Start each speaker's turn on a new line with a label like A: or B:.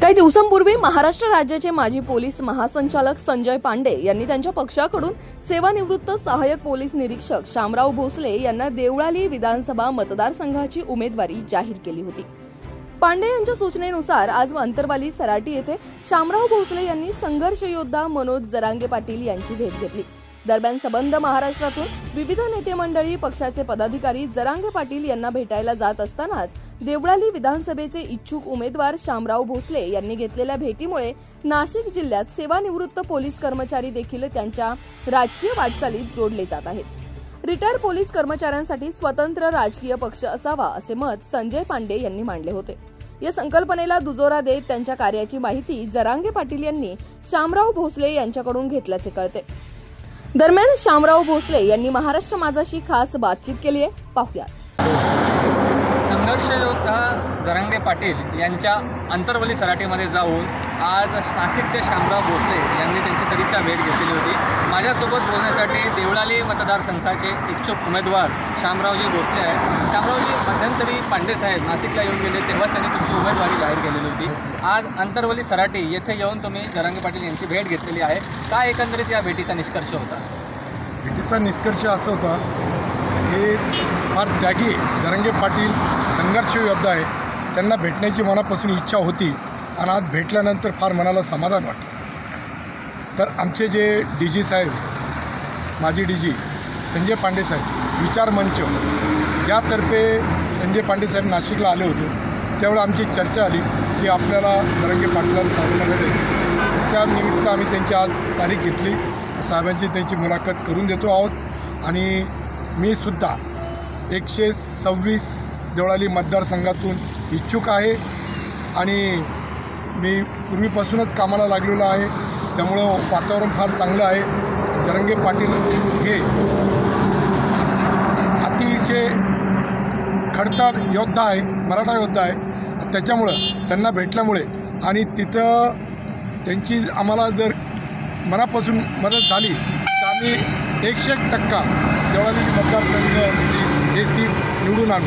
A: काही दिवसांपूर्वी महाराष्ट्र राज्याचे माजी पोलीस महासंचालक संजय पांडे यांनी त्यांच्या पक्षाकडून सेवानिवृत्त सहाय्यक पोलीस निरीक्षक शामराव भोसले यांना देवळाली विधानसभा मतदारसंघाची उमेदवारी जाहीर केली होती। पांडे यांच्या सूचनेनुसार आज अंतरवाली सराटी येथे शामराव भोसले यांनी संघर्ष योद्धा मनोज जरांगे पाटील यांची भेट घेतली। दरम्यान संबंध महाराष्ट्रातून विविध नेते मंडळी पक्षाचे पदाधिकारी जरांगे पाटील यांना भेटायला जात असतानाच देवळाली विधानसभेचे इच्छुक उमेदवार शामराव भोसले यांनी घेतलेल्या भेटीमुळे नाशिक जिल्ह्यात सेवानिवृत्त पोलीस कर्मचारी देखील त्यांच्या राजकीय वाटचालीत जोडले जात आहेत। रिटायर्ड पोलीस कर्मचाऱ्यांसाठी स्वतंत्र राजकीय पक्ष असावा असे मत संजय पांडे यांनी मांडले होते। या संकल्पनेला दुजोरा देत त्यांच्या कार्याची माहिती जरांगे पाटील यांनी शामराव भोसले यांच्याकडून घेतल्याचे कळते। दरम्यान शामराव भोसले यांनी महाराष्ट्र माझाशी खास बातचीत केली आहे, पाहूया।
B: संघर्ष योद्धा जरांगे पाटील यांच्या अंतरवली सराटीमध्ये जाऊन आज नाशिकचे शामराव भोसले यांनी त्यांची सदिच्छा भेट घेतली होती। माझ्यासोबत बोलण्यासाठी देवळाली मतदारसंघाचे इच्छुक उमेदवार शामरावजी भोसले आहेत। शामरावजी, मध्यंतरी पांडे साहेब नाशिकला येऊन गेले तेव्हा त्यांनी तुमची उमेदवारी जाहीर केलेली होती। आज अंतरवली सराटी येथे येऊन तुम्ही जरांगे पाटील यांची भेट घेतलेली आहे। काय एकंदरीत या भेटीचा निष्कर्ष होता?
C: भेटीचा निष्कर्ष असा होता की फार त्यागी जरांगे पाटील संघर्ष योद्धा आहे, त्यांना भेटण्याची मनापासून इच्छा होती आणि आज भेटल्यानंतर फार मनाला समाधान वाटलं। तर आमचे जे DG साहेब, माजी DG संजय पांडे साहेब, विचार मंच यातर्फे संजय पांडे साहेब नाशिकला आले होते, त्यावेळी आमची चर्चा आली की आपल्याला जरांगे पाटलांना साहेबांना भेटायचं। त्या निमित्त आम्ही त्यांची आज तारीख घेतली, साहेबांची त्यांची मुलाखत करून देतो आहोत। आणि मी सुद्धा 126 देवळाली मतदारसंघातून इच्छुक आहे आणि मी पूर्वीपासूनच कामाला लागलेलो आहे, त्यामुळं वातावरण फार चांगलं आहे। जरांगे पाटील हे अतिशय खडतर योद्धा आहे, मराठा योद्धा आहे, त्याच्यामुळं त्यांना भेटल्यामुळे आणि तिथं त्यांची आम्हाला जर मनापासून मदत झाली तर आम्ही 100% देवळाली मतदारसंघ हे सीट निवडून आणू।